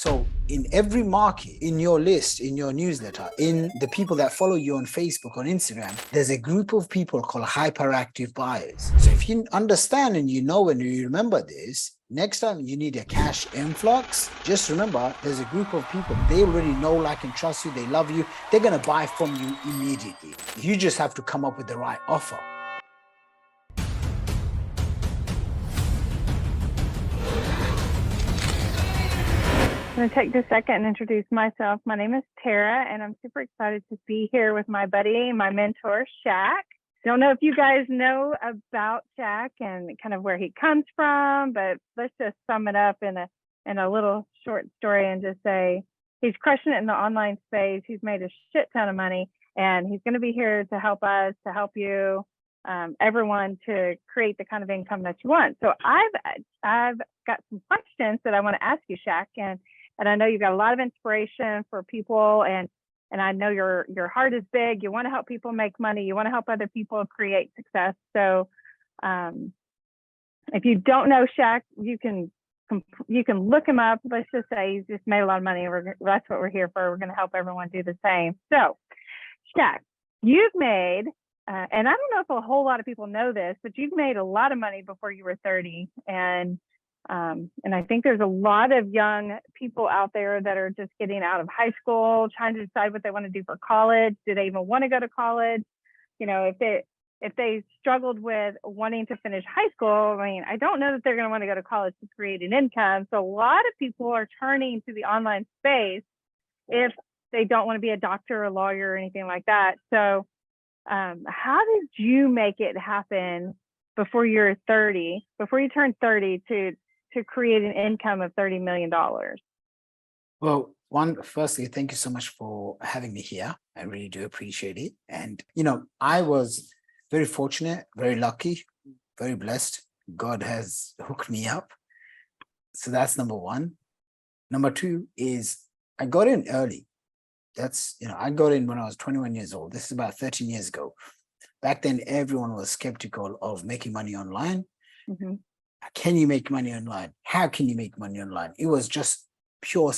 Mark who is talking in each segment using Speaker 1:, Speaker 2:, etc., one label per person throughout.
Speaker 1: So in every market, in your list, in your newsletter, in the people that follow you on Facebook, on Instagram, there's a group of people called hyperactive buyers. So if you understand and you know and you remember this, next time you need a cash influx, just remember there's a group of people. They already know, like, and trust you. They love you. They're going to buy from you immediately. You just have to come up with the right offer.
Speaker 2: I'm going to take just a second and introduce myself. My name is Tara, and I'm super excited to be here with my buddy, my mentor, Shaq. Don't know if you guys know about Shaq and kind of where he comes from, but let's just sum it up in a little short story and just say he's crushing it in the online space. He's made a shit ton of money, and he's going to be here to help us, to help you, everyone, to create the kind of income that you want. So I've got some questions that I want to ask you, Shaq, and I know you've got a lot of inspiration for people, and I know your heart is big. You want to help people make money. You want to help other people create success. So if you don't know Shaq, you can look him up. Let's just say he's just made a lot of money. That's what we're here for. We're going to help everyone do the same. So Shaq, you've made, and I don't know if a whole lot of people know this, but you've made a lot of money before you were 30. And I think there's a lot of young people out there that are just getting out of high school, trying to decide what they want to do for college. Do they even want to go to college? You know, if they struggled with wanting to finish high school, I mean, I don't know that they're going to want to go to college to create an income. So a lot of people are turning to the online space if they don't want to be a doctor or a lawyer or anything like that. So how did you make it happen before you're 30, before you turn 30 to create an income of $30 million?
Speaker 1: Well, firstly, thank you so much for having me here. I really do appreciate it. And, I was very fortunate, very lucky, very blessed. God has hooked me up. So that's number one. Number two is I got in early. I got in when I was 21 years old. This is about 13 years ago. Back then, everyone was skeptical of making money online.
Speaker 2: Mm-hmm.
Speaker 1: Can you make money online? How can you make money online? It was just pure,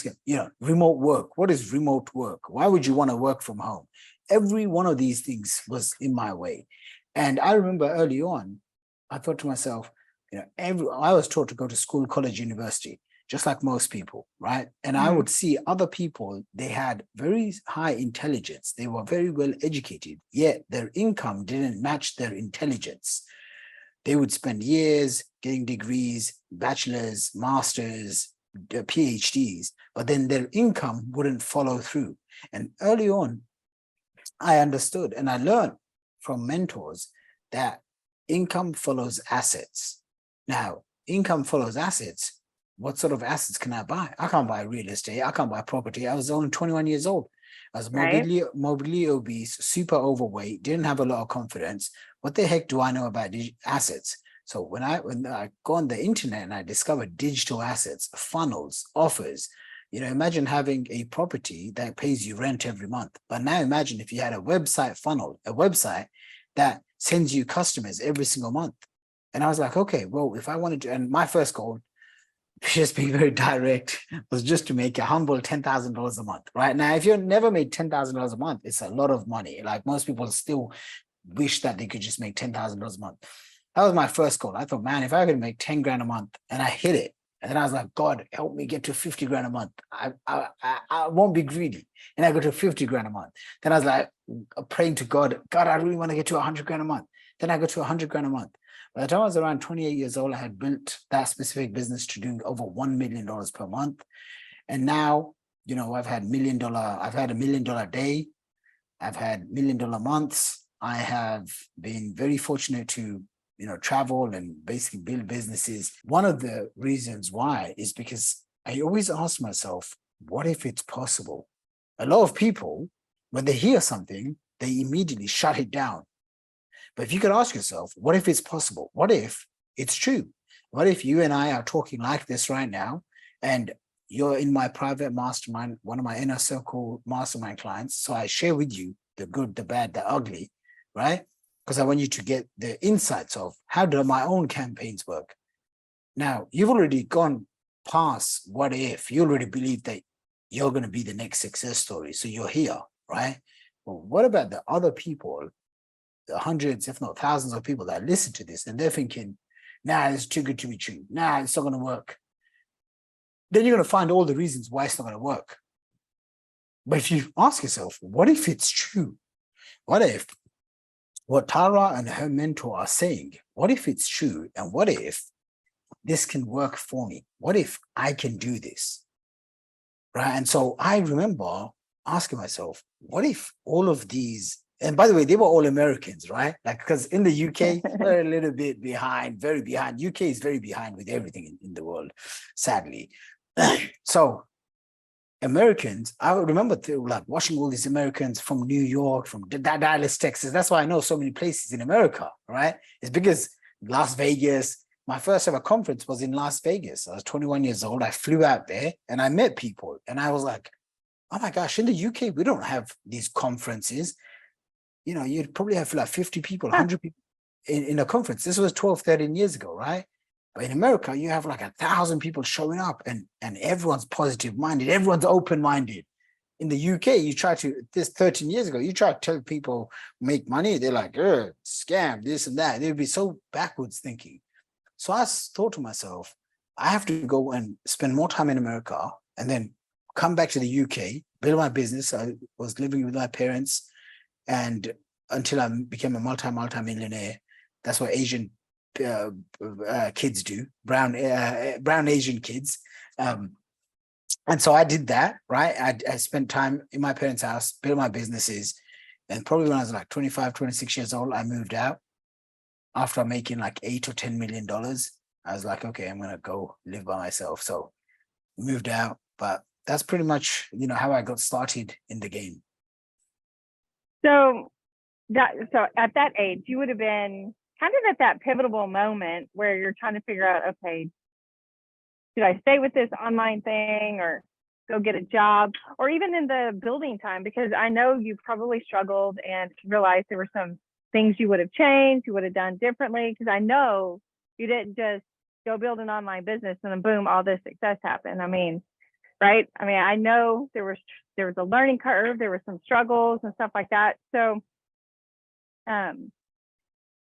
Speaker 1: remote work. What is remote work? Why would you want to work from home? Every one of these things was in my way. And I remember early on, I thought to myself, I was taught to go to school, college, university, just like most people, right? And I would see other people, they had very high intelligence. They were very well educated, yet their income didn't match their intelligence. They would spend years getting degrees, bachelor's, master's, PhDs, but then their income wouldn't follow through. And early on, I understood and I learned from mentors that income follows assets. Now, income follows assets. What sort of assets can I buy? I can't buy real estate. I can't buy property. I was only 21 years old. I was morbidly obese, super overweight, didn't have a lot of confidence. What the heck do I know about assets? So when I go on the internet and I discovered digital assets, funnels, offers, imagine having a property that pays you rent every month. But now imagine if you had a website funnel, a website that sends you customers every single month. And I was like, okay, well, if I wanted to, and my first goal, just being very direct, was just to make a humble $10,000 a month. Right now, if you've never made $10,000 a month, it's a lot of money. Like, most people still wish that they could just make $10,000 a month. That was my first goal. I thought, man, if I could make 10 grand a month, and I hit it, and then I was like, God, help me get to 50 grand a month. I won't be greedy. And I go to 50 grand a month. Then I was like, praying to God, I really want to get to 100 grand a month. Then I go to 100 grand a month. By the time I was around 28 years old, I had built that specific business to doing over $1 million per month. And now, I've had a $1 million day. I've had $1 million months. I have been very fortunate to, travel and basically build businesses. One of the reasons why is because I always ask myself, what if it's possible? A lot of people, when they hear something, they immediately shut it down. But if you could ask yourself, what if it's possible? What if it's true? What if you and I are talking like this right now, and you're in my private mastermind, one of my inner circle mastermind clients? So I share with you the good, the bad, the ugly, right? Because I want you to get the insights of how do my own campaigns work. Now, you've already gone past what if, you already believe that you're going to be the next success story. So you're here, right? Well, what about the other people, the hundreds, if not thousands of people that listen to this, and they're thinking, nah, it's too good to be true. Nah, it's not going to work. Then you're going to find all the reasons why it's not going to work. But if you ask yourself, what if it's true? What if what Tara and her mentor are saying, what if it's true? And what if this can work for me? What if I can do this? Right. And so I remember asking myself, what if all of these, and by the way, they were all Americans, right? Like, because in the UK, we're a little bit behind, very behind. UK is very behind with everything in the world, sadly. So Americans, I remember like watching all these Americans from New York, from Dallas, Texas. That's why I know so many places in America, right? It's because Las Vegas, my first ever conference was in Las Vegas. I was 21 years old. I flew out there and I met people. And I was like, oh my gosh, in the UK, we don't have these conferences. You know, you'd probably have like 50 people, 100 people in a conference. This was 12, 13 years ago, right? But in America, you have like 1,000 people showing up and everyone's positive minded, everyone's open minded. In the UK, you try to, this 13 years ago, you try to tell people make money, they're like, scam, this and that. They'd be so backwards thinking. So I thought to myself, I have to go and spend more time in America and then come back to the UK, build my business. I was living with my parents and until I became a multi-millionaire. That's what Asian kids do, brown Asian kids. And so I did that, right? I spent time in my parents' house, built my businesses. And probably when I was like 25, 26 years old, I moved out. After making like $8 or $10 million, I was like, okay, I'm going to go live by myself. So moved out, but that's pretty much, you know, how I got started in the game.
Speaker 2: So at that age, you would have been kind of at that pivotal moment where you're trying to figure out, okay, should I stay with this online thing or go get a job, or even in the building time? Because I know you probably struggled and realized there were some things you would have changed, you would have done differently, because I know you didn't just go build an online business and then boom, all this success happened. I mean, right? I mean, I know there was a learning curve, there were some struggles and stuff like that. So, and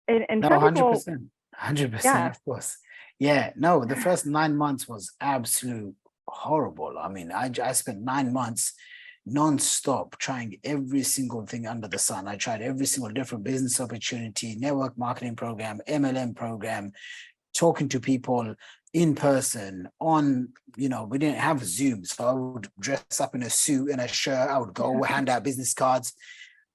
Speaker 1: no, 100%, 100%,
Speaker 2: yeah.
Speaker 1: of course. Yeah, no, the first 9 months was absolute horrible. I mean, I spent 9 months non-stop trying every single thing under the sun. I tried every single different business opportunity, network marketing program, MLM program, talking to people in person on, you know, we didn't have Zoom. So I would dress up in a suit and a shirt. I would go hand out business cards.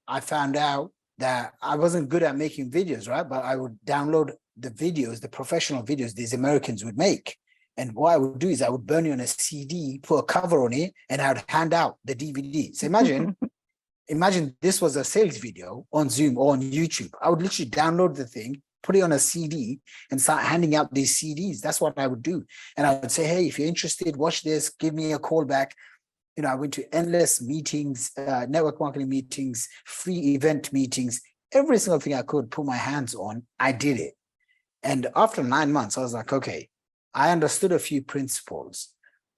Speaker 1: I found out that I wasn't good at making videos, right? But I would download the videos, the professional videos these Americans would make. And what I would do is I would burn it on a CD, put a cover on it, and I would hand out the DVD. So imagine this was a sales video on Zoom or on YouTube. I would literally download the thing, put it on a CD, and start handing out these CDs. That's what I would do. And I would say, hey, if you're interested, watch this, give me a call back. You know, I went to endless meetings, network marketing meetings, free event meetings, every single thing I could put my hands on, I did it. And after 9 months, I was like, okay, I understood a few principles,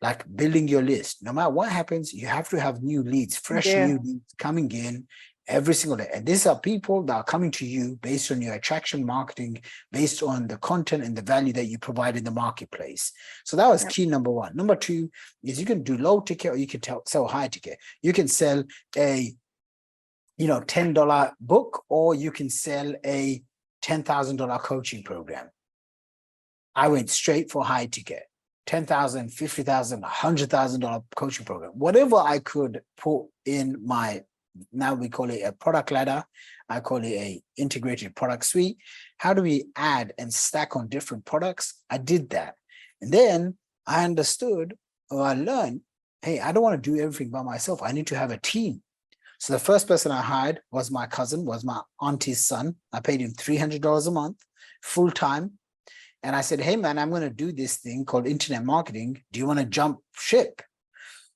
Speaker 1: like building your list. No matter what happens, you have to have new leads, fresh new leads coming in every single day. And these are people that are coming to you based on your attraction marketing, based on the content and the value that you provide in the marketplace. So that was key number one. Number two is you can do low ticket or you can sell high ticket. You can sell a, you know, $10 book, or you can sell a $10,000 coaching program. I went straight for high ticket, $10,000, $50,000, $100,000 coaching program, whatever I could put in my, now we call it a product ladder. I call it a integrated product suite. How do we add and stack on different products? I did that. And then I understood, or I learned, hey, I don't want to do everything by myself. I need to have a team. So the first person I hired was my cousin, was my auntie's son. I paid him $300 a month, full time. And I said, hey, man, I'm going to do this thing called internet marketing. Do you want to jump ship?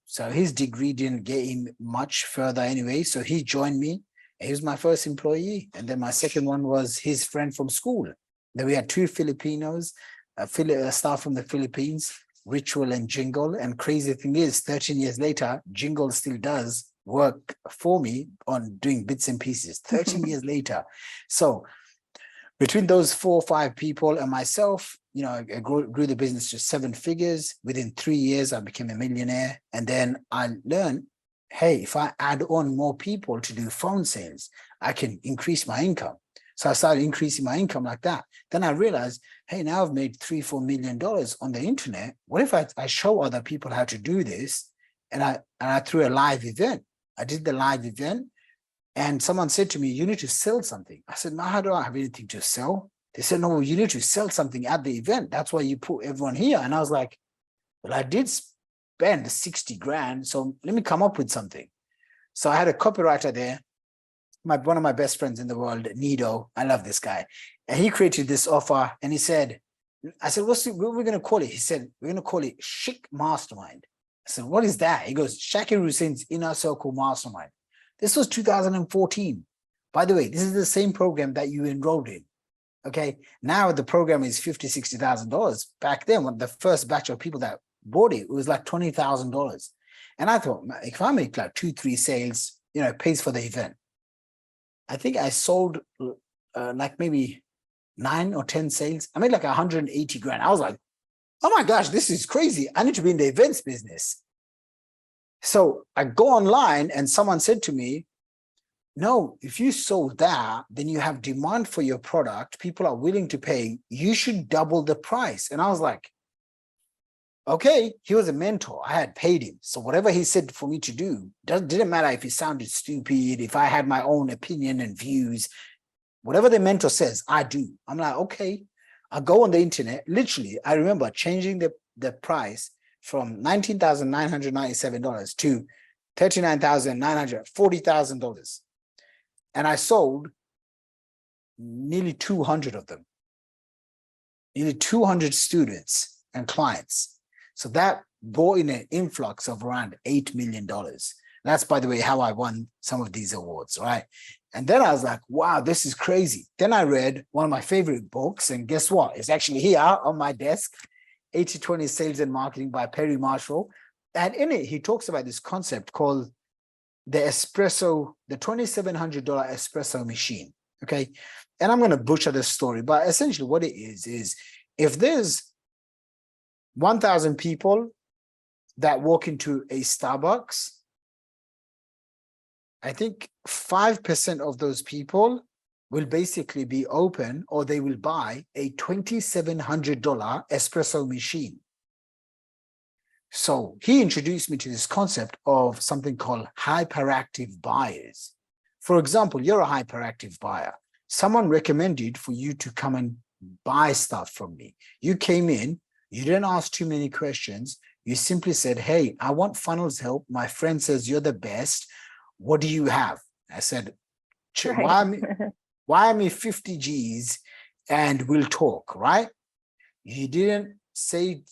Speaker 1: So his degree didn't get him much further anyway. So he joined me. He was my first employee. And then my second one was his friend from school. Then we had two Filipinos, a staff from the Philippines, ritual and jingle. And crazy thing is, 13 years later, jingle still does work for me on doing bits and pieces 13 years later. So between those 4 or 5 people and myself, you know, I grew the business to 7 figures. Within 3 years, I became a millionaire. And then I learned, hey, if I add on more people to do phone sales, I can increase my income. So I started increasing my income like that. Then I realized, hey, now I've made $3-4 million on the internet. What if I show other people how to do this? And I threw a live event. I did the live event. And someone said to me, you need to sell something. I said, no, how do I have anything to sell? They said, no, you need to sell something at the event. That's why you put everyone here. And I was like, well, I did spend 60 grand. So let me come up with something. So I had a copywriter there. One of my best friends in the world, Nido. I love this guy. And he created this offer. And he said, I said, what are we going to call it? He said, we're going to call it Chic Mastermind. I said, what is that? He goes, Shakir Hussein's Inner Circle Mastermind. This was 2014. By the way, this is the same program that you enrolled in. Okay. Now the program is $50,000, $60,000. Back then, when the first batch of people that bought it, it was like $20,000. And I thought, if I make like 2-3 sales, you know, it pays for the event. I think I sold like maybe 9 or 10 sales. I made like 180 grand. I was like, oh my gosh, this is crazy. I need to be in the events business. So I go online and someone said to me, no, if you sold that, then you have demand for your product. People are willing to pay. You should double the price. And I was like, okay, he was a mentor. I had paid him. So whatever he said for me to do, didn't matter if it sounded stupid, if I had my own opinion and views, whatever the mentor says, I do. I'm like, okay, I go on the internet. Literally, I remember changing the price from $19,997 to $39,940,000. And I sold nearly 200 of them, nearly 200 students and clients. So that brought in an influx of around $8 million. That's, by the way, how I won some of these awards, right? And then I was like, wow, this is crazy. Then I read one of my favorite books, and guess what? It's actually here on my desk, 80-20 Sales and Marketing by Perry Marshall. And in it, he talks about this concept called the $2,700 espresso machine, okay? And I'm going to butcher this story, but essentially what it is if there's 1,000 people that walk into a Starbucks, I think 5% of those people will basically be open, or they will buy a $2,700 espresso machine. So he introduced me to this concept of something called hyperactive buyers. For example, you're a hyperactive buyer. Someone recommended for you to come and buy stuff from me. You came in, you didn't ask too many questions. You simply said, hey, I want funnels help. My friend says you're the best. What do you have? I said, why me 50 G's and we'll talk, right? You didn't say,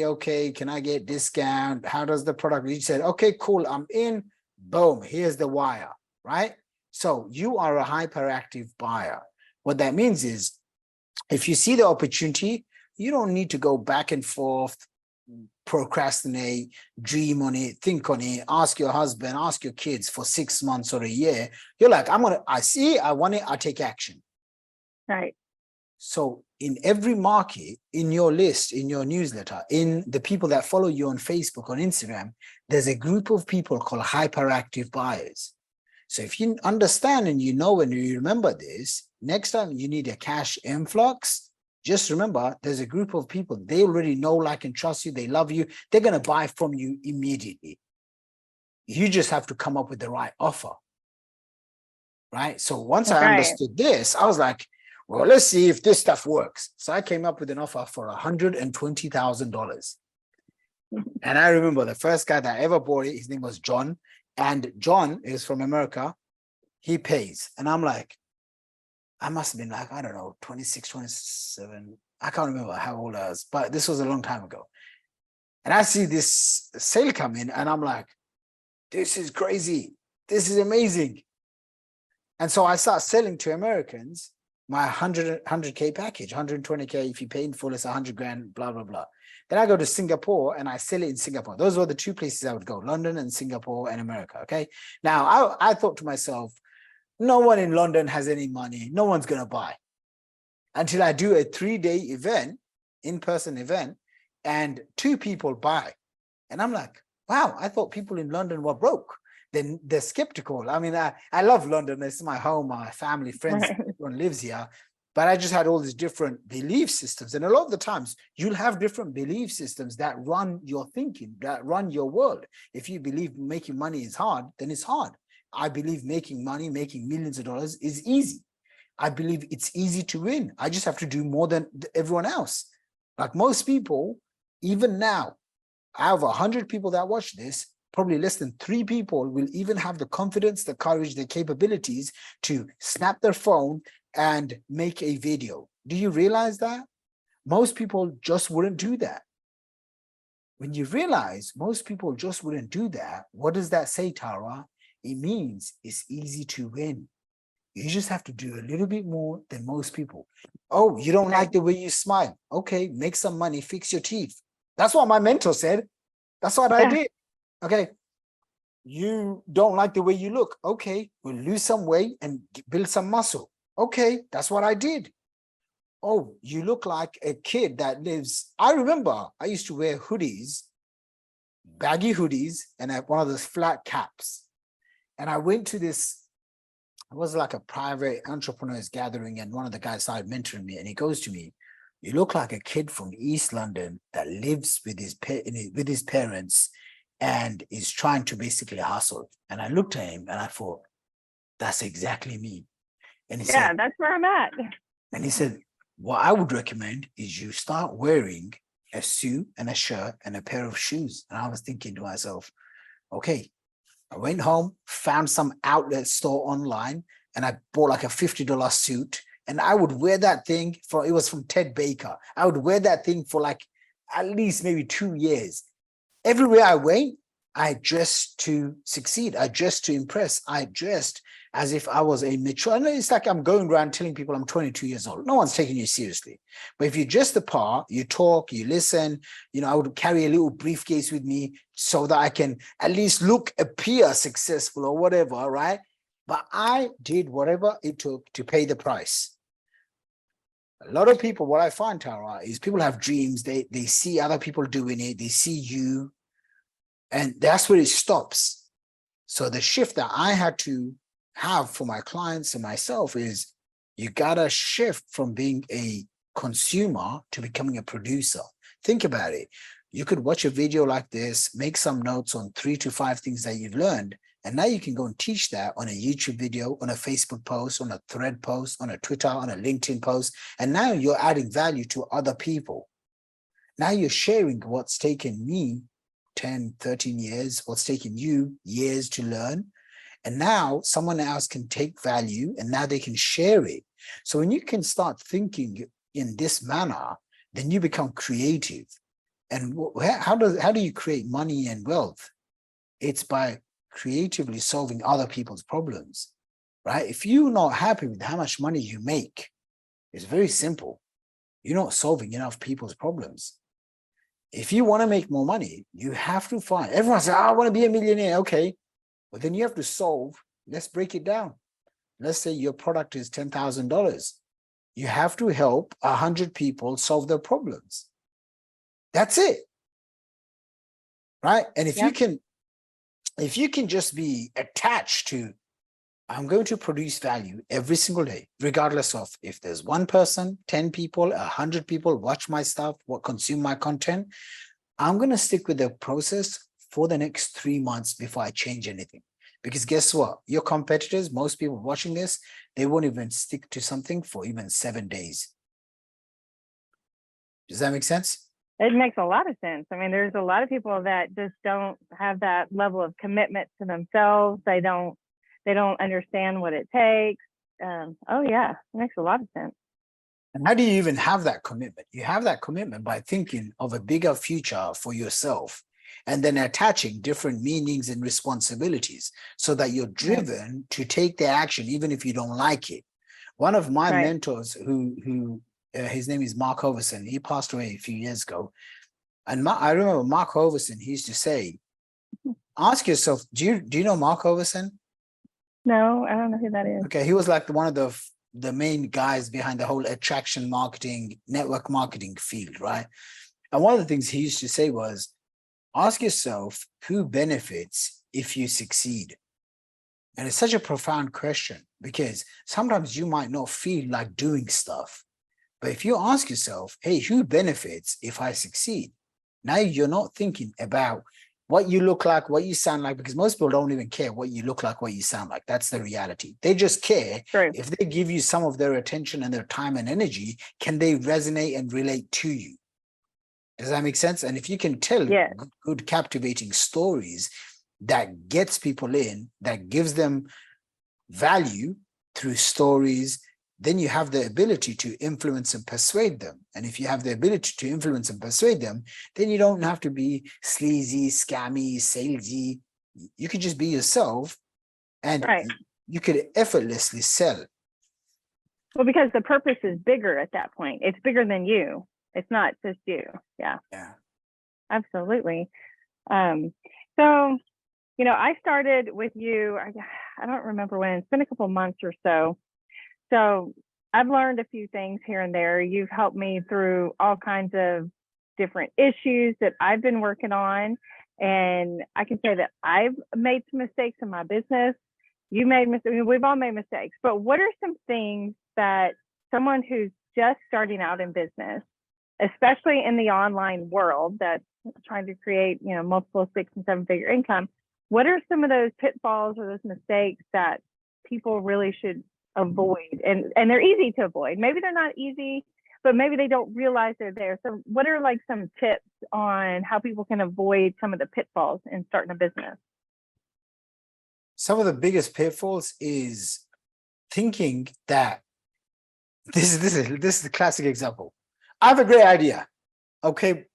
Speaker 1: okay, can I get discount? How does the product? You said, okay, cool, I'm in. Boom, here's the wire, right? So you are a hyperactive buyer. What that means is, if you see the opportunity, you don't need to go back and forth, procrastinate, dream on it, think on it, ask your husband, ask your kids for 6 months or a year. You're like, I see, I want it, I take action.
Speaker 2: Right.
Speaker 1: So in every market, in your list, in your newsletter, in the people that follow you on Facebook, on Instagram, there's a group of people called hyperactive buyers. So if you understand and you know and you remember this, next time you need a cash influx, just remember there's a group of people, they already know, like, and trust you, they love you, they're going to buy from you immediately. You just have to come up with the right offer, right? So once I understood this, I was like, well, let's see if this stuff works. So I came up with an offer for $120,000. And I remember the first guy that ever bought it, his name was John. And John is from America. He pays. And I'm like, I must have been like, I don't know, 26, 27. I can't remember how old I was, but this was a long time ago. And I see this sale come in and I'm like, this is crazy. This is amazing. And so I start selling to Americans. my 100K package, 120K. If you pay in full, it's 100 grand, blah, blah, blah. Then I go to Singapore and I sell it in Singapore. Those were the two places I would go, London and Singapore and America. Okay. Now I thought to myself, no one in London has any money. No one's going to buy until I do a 3-day event, in-person event, and 2 people buy. And I'm like, wow, I thought people in London were broke. Then they're skeptical. I mean, I love London. It's my home, my family, friends,
Speaker 2: Right.
Speaker 1: everyone lives here. But I just had all these different belief systems. And a lot of the times you'll have different belief systems that run your thinking, that run your world. If you believe making money is hard, then it's hard. I believe making money, making millions of dollars is easy. I believe it's easy to win. I just have to do more than everyone else. Like most people, even now, out of 100 people that watch this, probably less than 3 people will even have the confidence, the courage, the capabilities to snap their phone and make a video. Do you realize that? Most people just wouldn't do that. When you realize most people just wouldn't do that, what does that say, Tara? It means it's easy to win. You just have to do a little bit more than most people. Oh, you don't like the way you smile. Okay, make some money, fix your teeth. That's what my mentor said. That's what I did. Okay. You don't like the way you look. Okay, we'll lose some weight and build some muscle. Okay, that's what I did. Oh, you look like a kid that lives. I remember I used to wear hoodies, baggy hoodies, and I had one of those flat caps. And I went to this, it was like a private entrepreneurs gathering, and one of the guys started mentoring me, and he goes to me, you look like a kid from East London that lives with his parents and is trying to basically hustle. And I looked at him and I thought, that's exactly me. And he said,
Speaker 2: that's where I'm at.
Speaker 1: and he said, what I would recommend is you start wearing a suit and a shirt and a pair of shoes. And I was thinking to myself, okay, I went home, found some outlet store online, and I bought like a $50 suit. And I would wear that thing it was from Ted Baker. I would wear that thing for like at least maybe 2 years. Everywhere I went, I dressed to succeed. I dressed to impress. I dressed as if I was a mature. And it's like I'm going around telling people I'm 22 years old. No one's taking you seriously. But if you dress the part, you talk, you listen, I would carry a little briefcase with me so that I can at least appear successful or whatever, right? But I did whatever it took to pay the price. A lot of people, what I find, Tara, is people have dreams. They see other people doing it. They see you. And that's where it stops. So the shift that I had to have for my clients and myself is you got to shift from being a consumer to becoming a producer. Think about it. You could watch a video like this, make some notes on 3 to 5 things that you've learned. And now you can go and teach that on a YouTube video, on a Facebook post, on a thread post, on a Twitter, on a LinkedIn post. And now you're adding value to other people. Now you're sharing what's taken me 10, 13 years, what's taken you years to learn. And now someone else can take value and now they can share it. So when you can start thinking in this manner, then you become creative. And how do you create money and wealth? It's by creatively solving other people's problems, right? If you're not happy with how much money you make, it's very simple. You're not solving enough people's problems. If you want to make more money, you have to find, everyone says, I want to be a millionaire. Okay, but then you have to solve, let's break it down. Let's say your product is $10,000. You have to help 100 people solve their problems. That's it, right? And if you can just be attached to, I'm going to produce value every single day, regardless of if there's 1 person, 10 people, 100 people watch my stuff, consume my content, I'm going to stick with the process for the next 3 months before I change anything. Because guess what? Your competitors, most people watching this, they won't even stick to something for even 7 days. Does that make sense?
Speaker 2: It makes a lot of sense. I mean, there's a lot of people that just don't have that level of commitment to themselves. They don't understand what it takes. Oh yeah, it makes a lot of sense.
Speaker 1: And how do you even have that commitment? You have that commitment by thinking of a bigger future for yourself and then attaching different meanings and responsibilities so that you're driven to take the action, even if you don't like it. One of my
Speaker 2: Right.
Speaker 1: mentors, who his name is Mark Overson, he passed away a few years ago. And I remember Mark Overson, he used to say, ask yourself, do you know Mark Overson?
Speaker 2: No, I don't know who that is.
Speaker 1: Okay, he was like one of the main guys behind the whole attraction marketing, network marketing field, right? And one of the things he used to say was, ask yourself who benefits if you succeed. And it's such a profound question, because sometimes you might not feel like doing stuff. But if you ask yourself, hey, who benefits if I succeed? Now you're not thinking about what you look like, what you sound like, because most people don't even care what you look like, what you sound like. That's the reality. They just care
Speaker 2: True.
Speaker 1: if they give you some of their attention and their time and energy, can they resonate and relate to you? Does that make sense? And if you can tell
Speaker 2: Yes.
Speaker 1: good, captivating stories that gets people in, that gives them value through stories, then you have the ability to influence and persuade them. And if you have the ability to influence and persuade them, then you don't have to be sleazy, scammy, salesy. You could just be yourself, and
Speaker 2: Right.
Speaker 1: you could effortlessly sell.
Speaker 2: Well, because the purpose is bigger at that point. It's bigger than you. It's not just you. Yeah.
Speaker 1: Yeah.
Speaker 2: Absolutely. So, you know, I started with you, I don't remember when, it's been a couple of months or so. So I've learned a few things here and there. You've helped me through all kinds of different issues that I've been working on. And I can say that I've made some mistakes in my business. You made mistakes. We've all made mistakes. But what are some things that someone who's just starting out in business, especially in the online world that's trying to create, you know, multiple 6- and 7-figure income, what are some of those pitfalls or those mistakes that people really should avoid? And they're easy to avoid. Maybe they're not easy, but maybe they don't realize they're there. So what are like some tips on how people can avoid some of the pitfalls in starting a business?
Speaker 1: Some of the biggest pitfalls is thinking that this is the classic example. I have a great idea. Okay,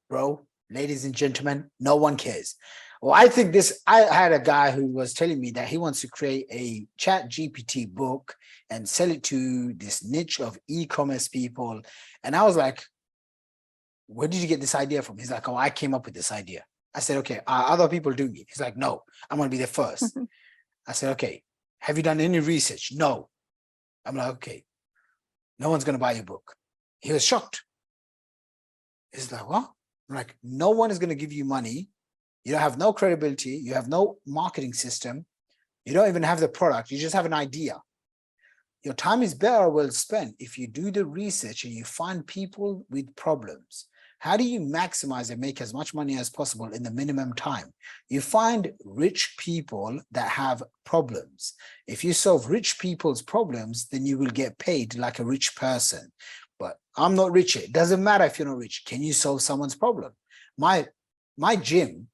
Speaker 1: bro, ladies and gentlemen, no one cares. Well, I think this, I had a guy who was telling me that he wants to create a chat GPT book and sell it to this niche of e-commerce people. And I was like, where did you get this idea from? He's like, oh, I came up with this idea. I said, okay, are other people doing it? He's like, no, I'm going to be the first. I said, okay, have you done any research? No. I'm like, okay, no one's going to buy your book. He was shocked. He's like, what? I'm like, no one is going to give you money. You don't have no credibility. You have no marketing system. You don't even have the product. You just have an idea. Your time is better well spent if you do the research and you find people with problems. How do you maximize and make as much money as possible in the minimum time? You find rich people that have problems. If you solve rich people's problems, then you will get paid like a rich person. But I'm not rich. It doesn't matter if you're not rich. Can you solve someone's problem? My gym,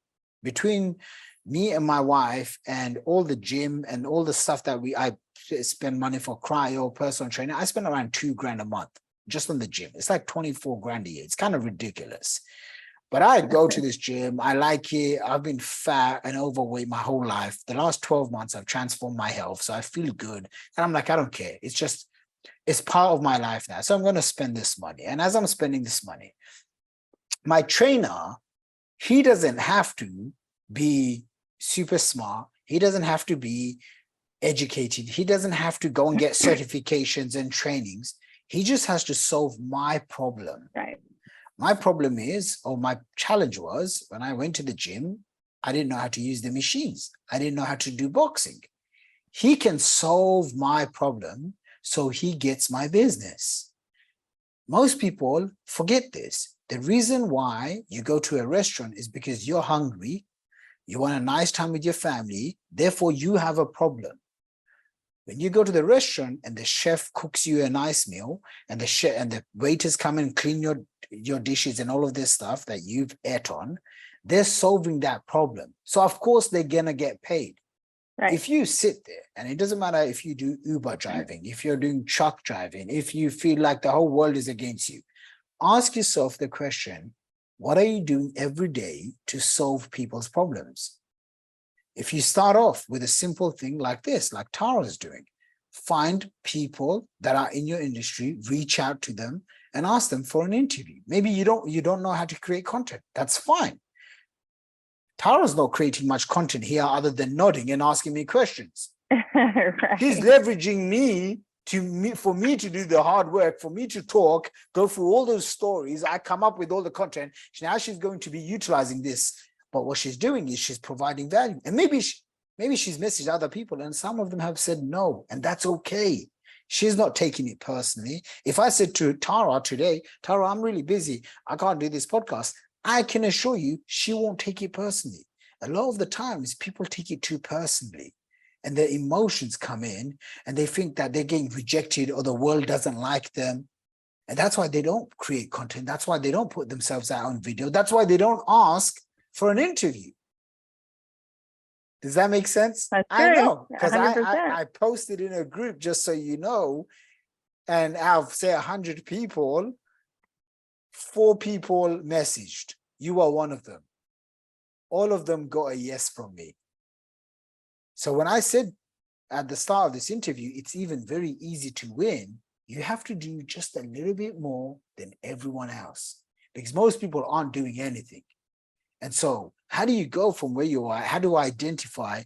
Speaker 1: between me and my wife and all the gym and all the stuff that I spend money for cryo, personal training, I spend around $2,000 a month just on the gym. It's like 24 grand a year. It's kind of ridiculous. But I go to this gym. I like it. I've been fat and overweight my whole life. The last 12 months, I've transformed my health. So I feel good. And I'm like, I don't care. It's just, it's part of my life now. So I'm going to spend this money. And as I'm spending this money, my trainer, he doesn't have to be super smart. He doesn't have to be educated. He doesn't have to go and get certifications and trainings. He just has to solve my problem.
Speaker 2: Right.
Speaker 1: My problem is, or my challenge was, when I went to the gym, I didn't know how to use the machines. I didn't know how to do boxing. He can solve my problem, so he gets my business. Most people forget this. The reason why you go to a restaurant is because you're hungry, you want a nice time with your family, therefore you have a problem. When you go to the restaurant and the chef cooks you a nice meal, and the chef and the waiters come and clean your dishes and all of this stuff that you've ate on, they're solving that problem. So of course they're gonna get paid. Right. If you sit there, and it doesn't matter if you do Uber driving, if you're doing truck driving, if you feel like the whole world is against you, ask yourself the question, what are you doing every day to solve people's problems? If you start off with a simple thing like this, like Tara's doing, find people that are in your industry, reach out to them and ask them for an interview. Maybe you don't know how to create content. That's fine. Tara's not creating much content here other than nodding and asking me questions.
Speaker 2: Right.
Speaker 1: She's leveraging me for me to do the hard work, for me to talk, go through all those stories. I come up with all the content. Now she's going to be utilizing this. But what she's doing is she's providing value. And maybe she's messaged other people and some of them have said no, and that's okay. She's not taking it personally. If I said to Tara today, Tara, I'm really busy, I can't do this podcast, I can assure you she won't take it personally. A lot of the times people take it too personally and their emotions come in and they think that they're getting rejected or the world doesn't like them. And that's why they don't create content. That's why they don't put themselves out on video. That's why they don't ask for an interview. Does that make sense?
Speaker 2: That's
Speaker 1: I
Speaker 2: true.
Speaker 1: know, because
Speaker 2: 100%.
Speaker 1: I posted in a group, just so you know, and out of say 100 people, 4 people messaged. You are one of them. All of them got a yes from me. So when I said at the start of this interview, it's even very easy to win, you have to do just a little bit more than everyone else, because most people aren't doing anything. And so how do you go from where you are? How do I identify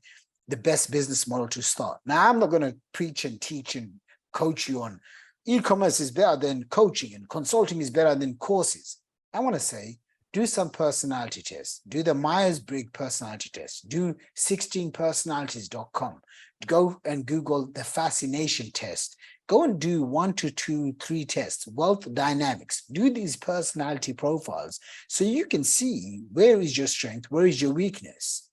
Speaker 1: the best business model to start? Now, I'm not going to preach and teach and coach you on e-commerce is better than coaching and consulting is better than courses. I want to say, do some personality tests. Do the Myers-Briggs personality test. Do 16personalities.com. Go and Google the fascination test. Go and do 1 to 2, 3 tests, wealth dynamics. Do these personality profiles so you can see where is your strength, where is your weakness.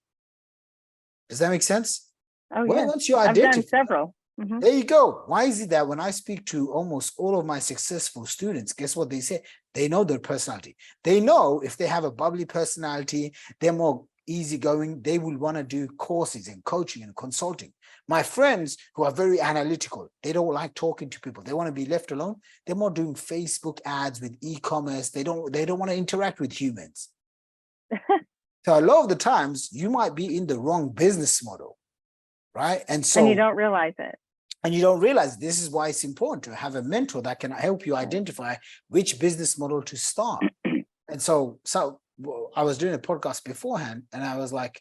Speaker 1: Does that make sense?
Speaker 2: Oh,
Speaker 1: Well,
Speaker 2: yeah.
Speaker 1: once you
Speaker 2: I've done
Speaker 1: identify,
Speaker 2: several. Mhm.
Speaker 1: there you go. Why is it that when I speak to almost all of my successful students, guess what they say? They know their personality. They know if they have a bubbly personality, they're more easygoing, they will want to do courses and coaching and consulting. My friends who are very analytical, they don't like talking to people. They want to be left alone. They're more doing Facebook ads with e-commerce. They don't want to interact with humans. So a lot of the times you might be in the wrong business model, right? And so
Speaker 2: And you don't realize it.
Speaker 1: and you don't realize this is why it's important to have a mentor that can help you identify which business model to start. And so I was doing a podcast beforehand and I was like,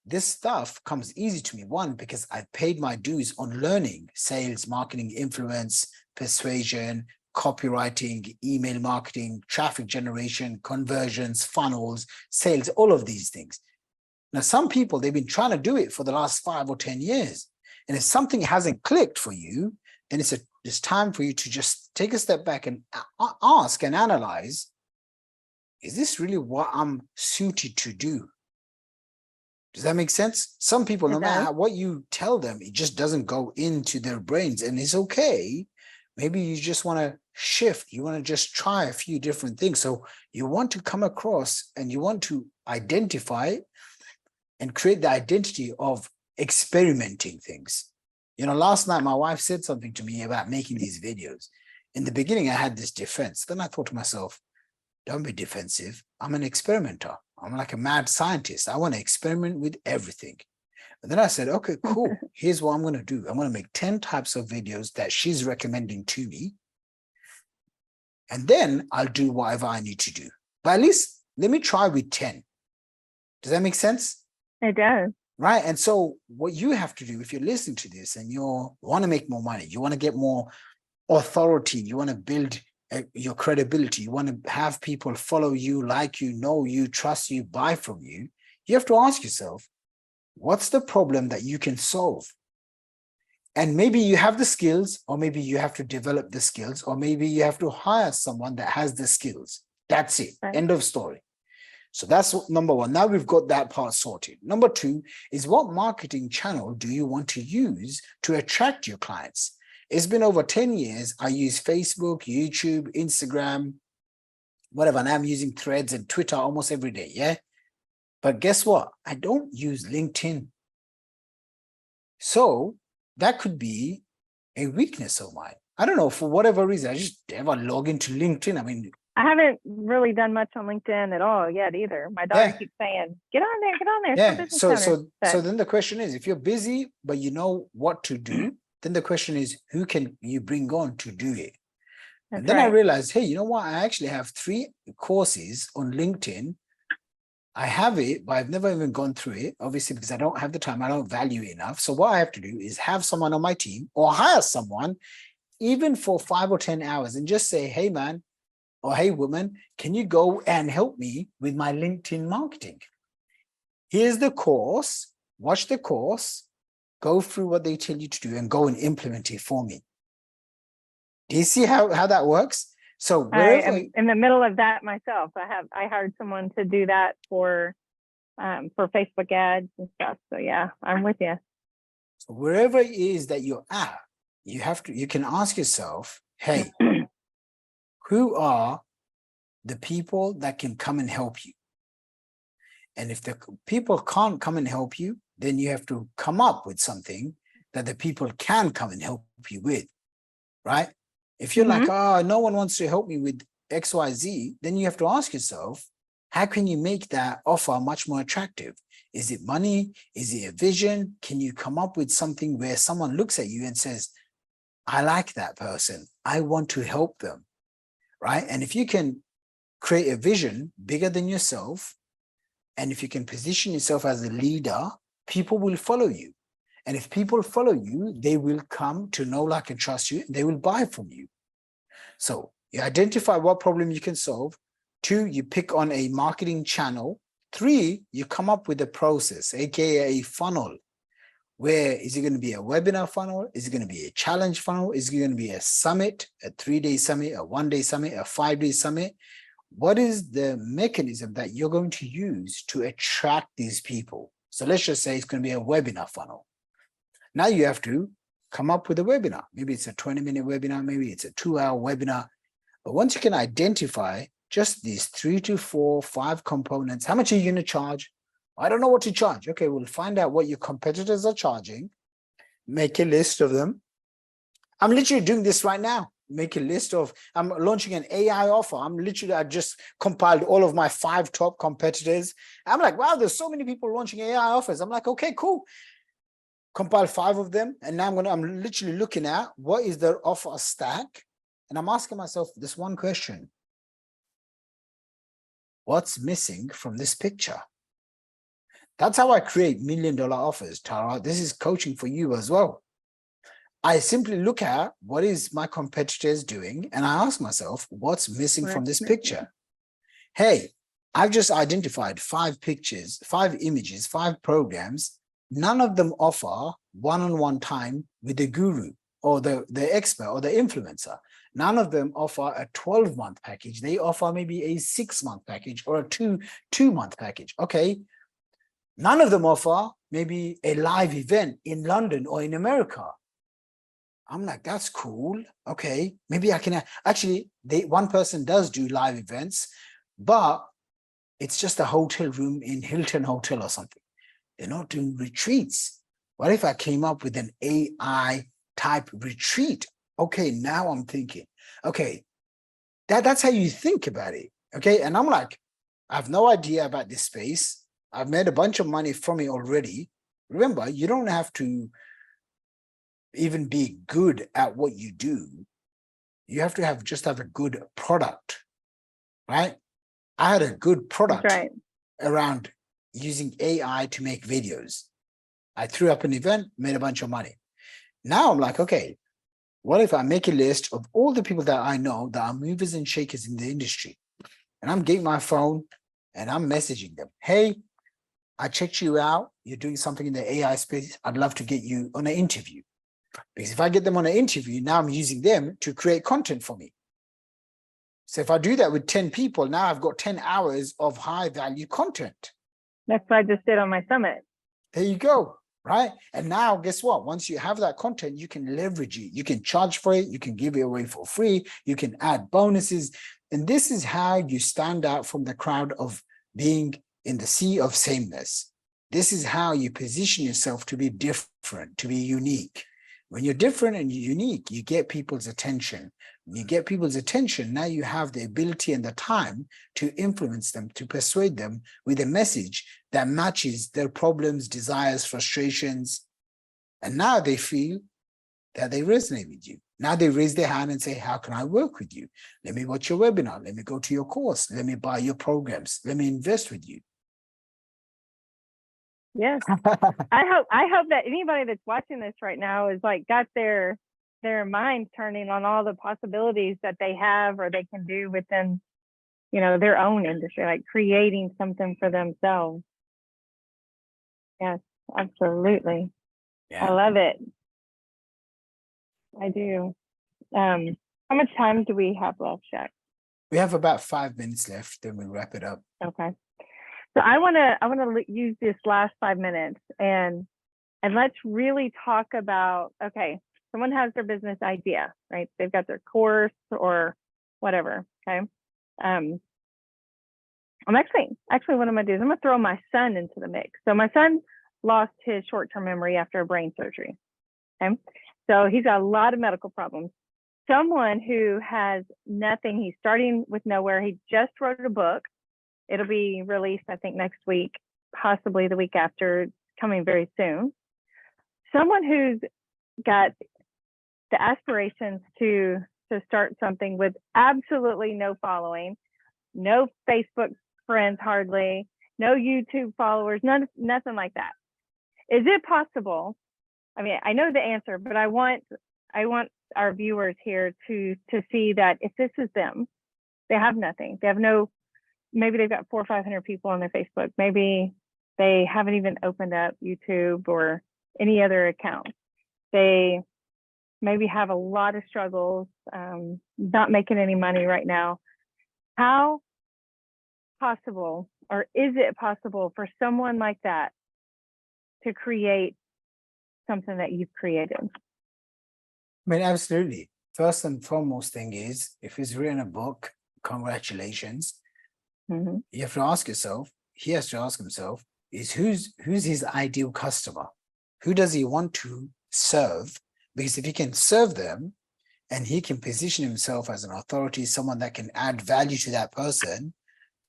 Speaker 1: this stuff comes easy to me. One, because I paid my dues on learning sales, marketing, influence, persuasion, copywriting, email marketing, traffic generation, conversions, funnels, sales, all of these things. Now, some people, they've been trying to do it for the last 5 or 10 years. And if something hasn't clicked for you, then it's time for you to just take a step back and ask and analyze, is this really what I'm suited to do? Does that make sense? Some people, no matter what you tell them, it just doesn't go into their brains, and it's okay. Maybe you just want to shift. You want to just try a few different things. So you want to come across and you want to identify and create the identity of experimenting things. You know, last night, my wife said something to me about making these videos. In the beginning, I had this defense. Then I thought to myself, don't be defensive. I'm an experimenter. I'm like a mad scientist. I want to experiment with everything. And then I said, okay, cool. Here's what I'm going to do. I'm going to make 10 types of videos that she's recommending to me. And then I'll do whatever I need to do. But at least let me try with 10. Does that make sense?
Speaker 2: It does.
Speaker 1: Right. And so what you have to do, if you're listening to this and you want to make more money, you want to get more authority, you want to build your credibility, you want to have people follow you, like you, know you, trust you, buy from you, you have to ask yourself, what's the problem that you can solve? And maybe you have the skills, or maybe you have to develop the skills, or maybe you have to hire someone that has the skills. That's it.
Speaker 2: Right.
Speaker 1: End of story. So that's number one. Now we've got that part sorted. Number two is, what marketing channel do you want to use to attract your clients? It's been over 10 years. I use Facebook, YouTube, Instagram, whatever. And I'm using Threads and Twitter almost every day. Yeah. But guess what? I don't use LinkedIn. So that could be a weakness of mine. I don't know, for whatever reason, I just never log into LinkedIn. I mean,
Speaker 2: I haven't really done much on LinkedIn at all yet either. My daughter keeps saying, get on there, get on there.
Speaker 1: Yeah. So then the question is, if you're busy, but you know what to do, then the question is, who can you bring on to do it?
Speaker 2: That's
Speaker 1: And then I
Speaker 2: right.
Speaker 1: realized, hey, you know what? I actually have 3 courses on LinkedIn. I have it, but I've never even gone through it, obviously, because I don't have the time. I don't value it enough. So what I have to do is have someone on my team or hire someone, even for 5 or 10 hours, and just say, hey, man, or hey, woman, can you go and help me with my LinkedIn marketing? Here's the course. Watch the course, go through what they tell you to do, and go and implement it for me. Do you see how that works? So
Speaker 2: I
Speaker 1: wherever
Speaker 2: am in the middle of that myself. I hired someone to do that for Facebook ads and stuff. So yeah, I'm with you.
Speaker 1: so wherever it is that you're at, you can ask yourself, hey, who are the people that can come and help you? And if the people can't come and help you, then you have to come up with something that the people can come and help you with, right? If you're like, oh, no one wants to help me with XYZ, then you have to ask yourself, how can you make that offer much more attractive? Is it money? Is it a vision? Can you come up with something where someone looks at you and says, I like that person. I want to help them, right? And if you can create a vision bigger than yourself, and if you can position yourself as a leader, people will follow you. And if people follow you, they will come to know, like, and trust you, and they will buy from you. So you identify what problem you can solve. 2, you pick on a marketing channel. 3, you come up with a process, aka a funnel. Where is it going to be? A webinar funnel? Is it going to be a challenge funnel? Is it going to be a summit, a 3-day summit, a 1-day summit, a 5-day summit? What is the mechanism that you're going to use to attract these people? So let's just say it's going to be a webinar funnel. Now you have to come up with a webinar. Maybe it's a 20-minute webinar, maybe it's a 2-hour webinar. But once you can identify just these 3 to 4, 5 components, how much are you going to charge? I don't know what to charge. Okay, we'll find out what your competitors are charging. Make a list of them. I'm literally doing this right now. Make a list of, I'm launching an AI offer. I just compiled all of my 5 top competitors. I'm like, wow, there's so many people launching AI offers. I'm like, okay, cool. Compile 5 of them. And now I'm literally looking at what is their offer stack. And I'm asking myself this one question. What's missing from this picture? That's how I create $1 million offers, Tara. This is coaching for you as well. I simply look at what is my competitors doing, and I ask myself, what's missing from this picture? Hey, I've just identified 5 pictures, 5 images, 5 programs. None of them offer one-on-one time with the guru or the expert or the influencer. None of them offer a 12-month package. They offer maybe a 6-month package or a two-month package. Okay. None of them offer maybe a live event in London or in America. I'm like, that's cool. Okay, maybe I can actually, one person does do live events, but it's just a hotel room in Hilton Hotel or something. They're not doing retreats. What if I came up with an AI type retreat? Okay, now I'm thinking, okay, that's how you think about it. Okay, and I'm like, I have no idea about this space. I've made a bunch of money from it already. Remember, you don't have to even be good at what you do. You have to just have a good product, right? I had a good product around using AI to make videos. I threw up an event, made a bunch of money. Now I'm like, okay, what if I make a list of all the people that I know that are movers and shakers in the industry? And I'm getting my phone and I'm messaging them. Hey, I checked you out. You're doing something in the AI space. I'd love to get you on an interview. Because if I get them on an interview, now I'm using them to create content for me. So if I do that with 10 people, now I've got 10 hours of high value content.
Speaker 2: That's what I just did on my summit.
Speaker 1: There you go, right? And now guess what? Once you have that content, you can leverage it. You can charge for it. You can give it away for free. You can add bonuses. And this is how you stand out from the crowd of being in the sea of sameness. This is how you position yourself to be different, to be unique. When you're different and you're unique, you get people's attention. When you get people's attention, now you have the ability and the time to influence them, to persuade them with a message that matches their problems, desires, frustrations. And now they feel that they resonate with you. Now they raise their hand and say, how can I work with you? Let me watch your webinar. Let me go to your course. Let me buy your programs. Let me invest with you.
Speaker 2: Yes. I hope that anybody that's watching this right now is like got their mind turning on all the possibilities that they have or they can do within, you know, their own industry, like creating something for themselves. Yes, absolutely.
Speaker 1: Yeah.
Speaker 2: I love it. I do. How much time do we have left, Shaq?
Speaker 1: We have about 5 minutes left, then we'll wrap it up.
Speaker 2: Okay. So I want to use this last 5 minutes and let's really talk about, okay, someone has their business idea, right? They've got their course or whatever. Okay. I'm actually what I'm gonna do is I'm gonna throw my son into the mix. So my son lost his short-term memory after a brain surgery. Okay. So he's got a lot of medical problems. Someone who has nothing, he's starting with nowhere. He just wrote a book. It'll be released, I think, next week, possibly the week after, coming very soon. Someone who's got the aspirations to start something with absolutely no following, no Facebook friends hardly, no YouTube followers, nothing like that. Is it possible? I mean, I know the answer, but I want our viewers here to see that if this is them, they have nothing. They have no, maybe they've got 400 or 500 people on their Facebook. Maybe they haven't even opened up YouTube or any other account. They maybe have a lot of struggles, not making any money right now. How possible, or is it possible for someone like that to create something that you've created?
Speaker 1: I mean, absolutely. First and foremost thing is, if he's written a book, congratulations.
Speaker 2: Mm-hmm.
Speaker 1: You have to ask yourself, he has to ask himself, is who's his ideal customer? Who does he want to serve? Because if he can serve them and he can position himself as an authority, someone that can add value to that person,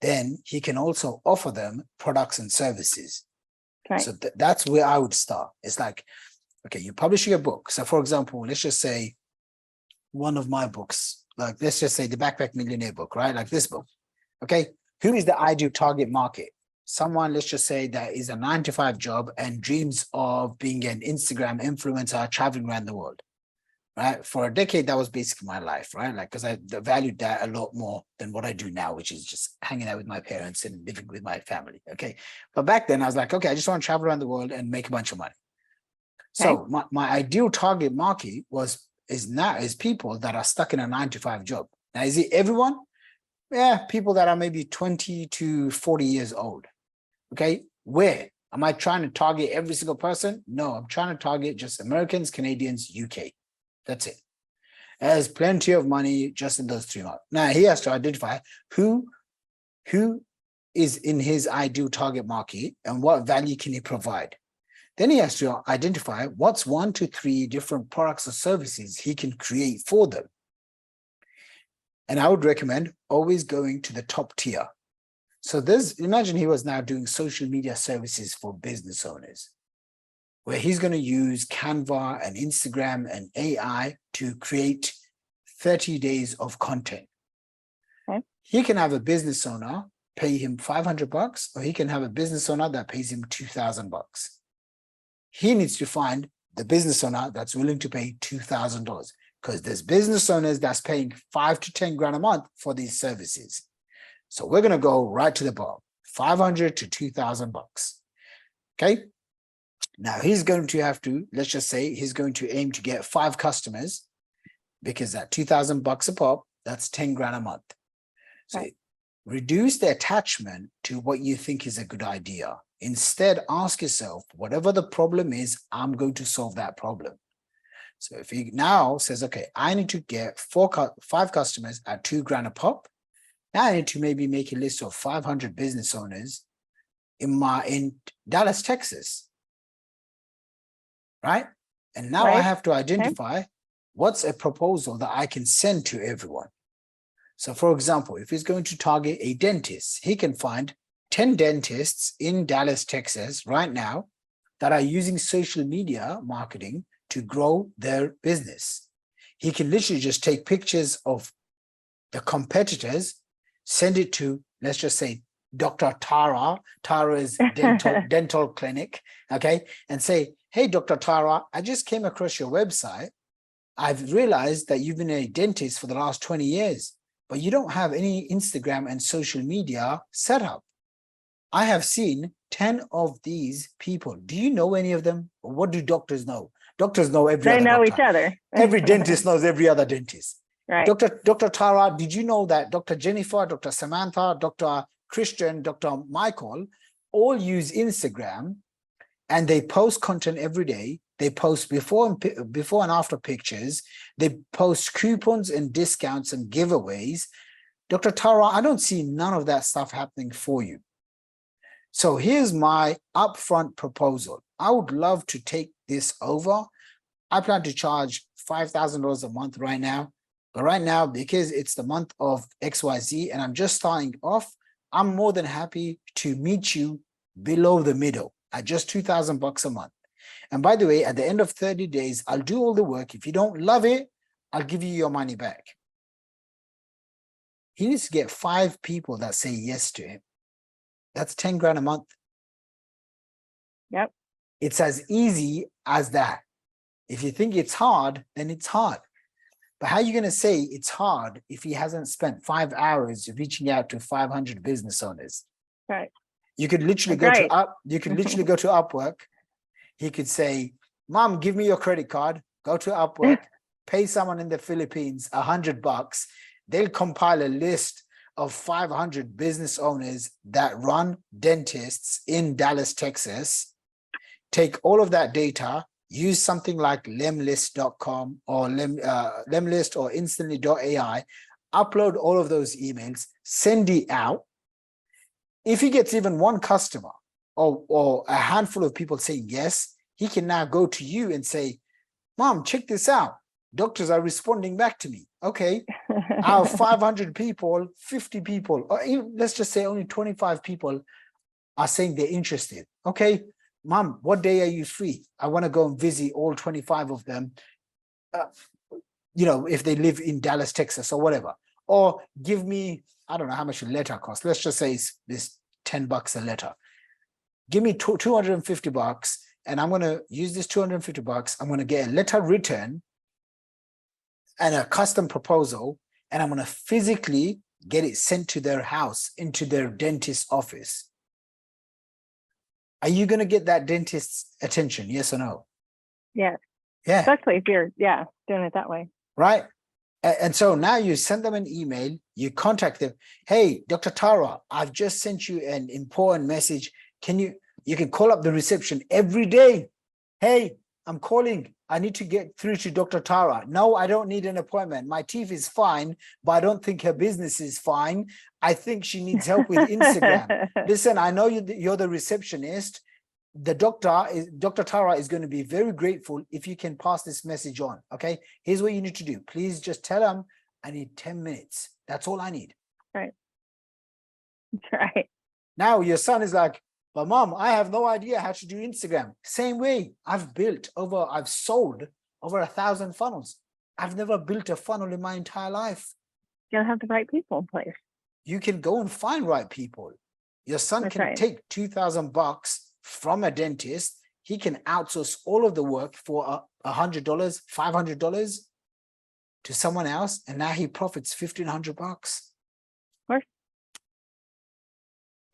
Speaker 1: then he can also offer them products and services.
Speaker 2: Right.
Speaker 1: So that's where I would start. It's like, okay, you're publishing a book. So for example, let's just say one of my books, like let's just say the Backpack Millionaire book, right? Like this book. Okay. Who is the ideal target market? Someone, let's just say, that is a 9-to-5 job and dreams of being an Instagram influencer traveling around the world, right? For a decade, that was basically my life, right? Like, because I valued that a lot more than what I do now, which is just hanging out with my parents and living with my family. Okay. But back then I was like, okay, I just want to travel around the world and make a bunch of money. So my ideal target market is people that are stuck in a 9-to-5 job. Now, is it everyone? Yeah, people that are maybe 20 to 40 years old. Okay, where? Am I trying to target every single person? No, I'm trying to target just Americans, Canadians, UK. That's it. There's plenty of money just in those 3 months. Now he has to identify who is in his ideal target market and what value can he provide. Then he has to identify what's 1 to 3 different products or services he can create for them. And I would recommend always going to the top tier. So imagine he was now doing social media services for business owners, where he's going to use Canva and Instagram and AI to create 30 days of content.
Speaker 2: Okay.
Speaker 1: He can have a business owner pay him $500, or he can have a business owner that pays him $2,000. He needs to find the business owner that's willing to pay $2,000, because there's business owners that's paying 5 to 10 grand a month for these services. So we're going to go right to the bottom, 500 to $2,000. Okay. Now he's going to have to, let's just say he's going to aim to get 5 customers, because at $2,000 a pop, that's 10 grand a month. So
Speaker 2: right.
Speaker 1: Reduce the attachment to what you think is a good idea. Instead, ask yourself, whatever the problem is, I'm going to solve that problem. So if he now says, okay, I need to get 5 customers at 2 grand a pop, now I need to maybe make a list of 500 business owners in Dallas, Texas, right? And now I have to identify what's a proposal that I can send to everyone. So for example, if he's going to target a dentist, he can find 10 dentists in Dallas, Texas right now that are using social media marketing to grow their business. He can literally just take pictures of the competitors, send it to, let's just say, Dr. Tara's dental clinic, okay, and say, hey, Dr. Tara, I just came across your website. I've realized that you've been a dentist for the last 20 years, but you don't have any Instagram and social media set up. I have seen 10 of these people. Do you know any of them? Or what do doctors know? Doctors know every
Speaker 2: They
Speaker 1: other
Speaker 2: know
Speaker 1: doctor.
Speaker 2: each other.
Speaker 1: Every dentist knows every other dentist.
Speaker 2: Right.
Speaker 1: Dr. Tara, did you know that Dr. Jennifer, Dr. Samantha, Dr. Christian, Dr. Michael all use Instagram and they post content every day. They post before and after pictures. They post coupons and discounts and giveaways. Dr. Tara, I don't see none of that stuff happening for you. So here's my upfront proposal. I would love to take this over. I plan to charge $5,000 a month right now. But right now, because it's the month of XYZ and I'm just starting off, I'm more than happy to meet you below the middle at just $2,000 a month. And by the way, at the end of 30 days, I'll do all the work. If you don't love it, I'll give you your money back. He needs to get 5 people that say yes to him. That's 10 grand a month.
Speaker 2: Yep.
Speaker 1: It's as easy as that. If you think it's hard, then it's hard. But how are you going to say it's hard if he hasn't spent 5 hours reaching out to 500 business owners?
Speaker 2: Right.
Speaker 1: You could literally
Speaker 2: That's
Speaker 1: go
Speaker 2: right.
Speaker 1: to up. You could literally go to Upwork. He could say, "Mom, give me your credit card. Go to Upwork, pay someone in the Philippines $100. They'll compile a list of 500 business owners that run dentists in Dallas, Texas. Take all of that data." Use something like lemlist.com or lemlist or instantly.ai, upload all of those emails, send it out. If he gets even one customer or a handful of people saying yes, he can now go to you and say, "Mom, check this out. Doctors are responding back to me." Okay, out of 500 people, 50 people, or even, let's just say only 25 people are saying they're interested. Okay, Mom, what day are you free? I want to go and visit all 25 of them, if they live in Dallas, Texas or whatever. Or give me, I don't know how much a letter costs. Let's just say it's $10 a letter. Give me $250 and I'm going to use this $250. I'm going to get a letter written and a custom proposal, and I'm going to physically get it sent to their house, into their dentist's office. Are you going to get that dentist's attention? Yes or no?
Speaker 2: Yes.
Speaker 1: Yeah.
Speaker 2: Especially if you're, doing it that way.
Speaker 1: Right. And so now you send them an email, you contact them. "Hey, Dr. Tara, I've just sent you an important message. You can call up the reception every day. "Hey, I'm calling. I need to get through to Dr. Tara. No, I don't need an appointment. My teeth is fine, but I don't think her business is fine. I think she needs help with Instagram. Listen, I know you're the receptionist. Dr. Tara is going to be very grateful if you can pass this message on. Okay, here's what you need to do. Please just tell them I need 10 minutes. That's all I need."
Speaker 2: Right. That's right.
Speaker 1: Now your son is like, "But Mom, I have no idea how to do Instagram." Same way, I've sold over 1,000 funnels. I've never built a funnel in my entire life.
Speaker 2: You gotta have the right people in place.
Speaker 1: You can go and find right people. Your son
Speaker 2: That's
Speaker 1: can
Speaker 2: right.
Speaker 1: take $2,000 from a dentist. He can outsource all of the work for $100, $500 to someone else, and now he profits $1,500.
Speaker 2: Of course.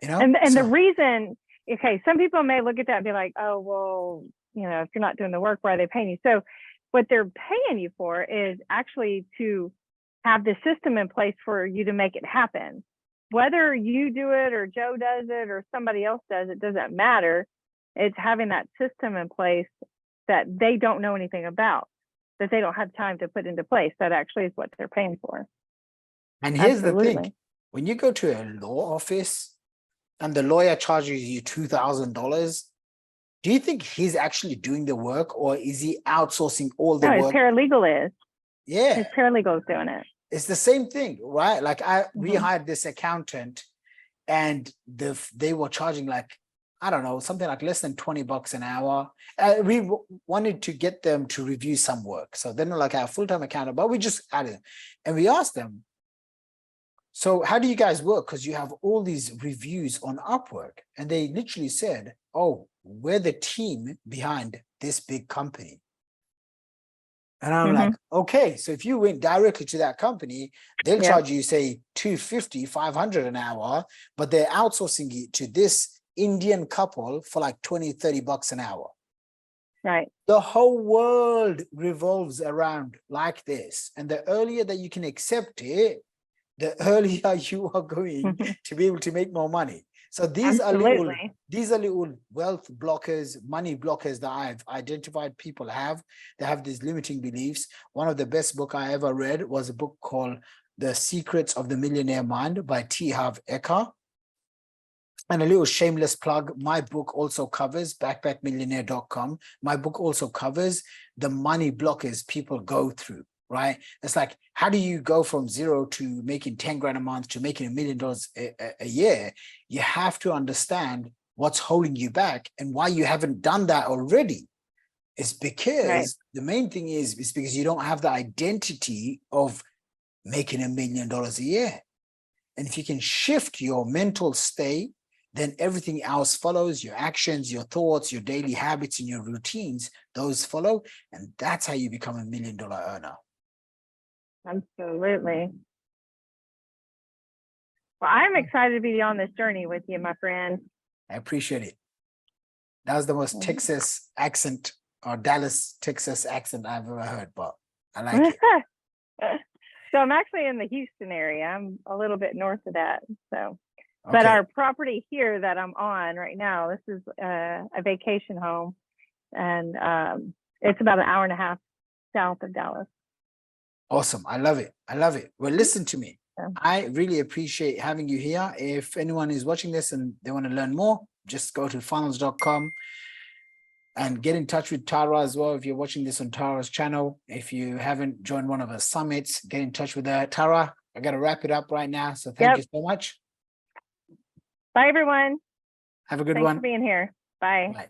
Speaker 1: And
Speaker 2: the reason, okay, some people may look at that and be like, "Oh, well, if you're not doing the work, why are they paying you?" So what they're paying you for is actually to have the system in place for you to make it happen. Whether you do it or Joe does it or somebody else does it, doesn't matter. It's having that system in place that they don't know anything about, that they don't have time to put into place. That actually is what they're paying for.
Speaker 1: And here's the
Speaker 2: Absolutely.
Speaker 1: thing. When you go to a law office and the lawyer charges you $2,000, do you think he's actually doing the work, or is he outsourcing all the
Speaker 2: No, his
Speaker 1: work?
Speaker 2: paralegal is.
Speaker 1: Yeah.
Speaker 2: His paralegal is doing it.
Speaker 1: It's the same thing, right? Like we
Speaker 2: Mhm.
Speaker 1: hired this accountant and they were charging like I don't know, something like less than $20 an hour. We wanted to get them to review some work. So they're not like our full-time accountant, but we just added them. And we asked them, so how do you guys work? Because you have all these reviews on Upwork. And they literally said, oh, we're the team behind this big company. And I'm like, okay, so if you went directly to that company, they'll charge you, say, $250, $500 an hour, but they're outsourcing it to this Indian couple for like $20, $30 an hour.
Speaker 2: Right.
Speaker 1: The whole world revolves around like this. And the earlier that you can accept it, the earlier you are going to be able to make more money. So these are little wealth blockers, money blockers that I've identified people have. They have these limiting beliefs. One of the best book I ever read was a book called The Secrets of the Millionaire Mind by T. Harv Eker. And a little shameless plug, my book also covers, backpackmillionaire.com. My book also covers the money blockers people go through, right? It's like, how do you go from zero to making 10 grand a month to making $1 million a year? You have to understand what's holding you back and why you haven't done that already. It's because the main thing is because you don't have the identity of making $1 million a year. And if you can shift your mental state, then everything else follows. Your actions, your thoughts, your daily habits, and your routines, those follow. And that's how you become $1 million earner.
Speaker 2: Absolutely. Well, I'm excited to be on this journey with you, my friend.
Speaker 1: I appreciate it. That was the most Texas accent or Dallas, Texas accent I've ever heard, but I like it.
Speaker 2: So I'm actually in the Houston area. I'm a little bit north of that. So, but our property here that I'm on right now, this is a vacation home, and it's about an hour and a half south of Dallas.
Speaker 1: Awesome. I love it. I love it. Well, listen to me. I really appreciate having you here. If anyone is watching this and they want to learn more, just go to funnels.com and get in touch with Tara as well. If you're watching this on Tara's channel, if you haven't joined one of her summits, get in touch with her. Tara, I got to wrap it up right now. So thank you so much.
Speaker 2: Bye, everyone.
Speaker 1: Have a good
Speaker 2: Thanks
Speaker 1: one.
Speaker 2: for being here. Bye.
Speaker 1: Bye.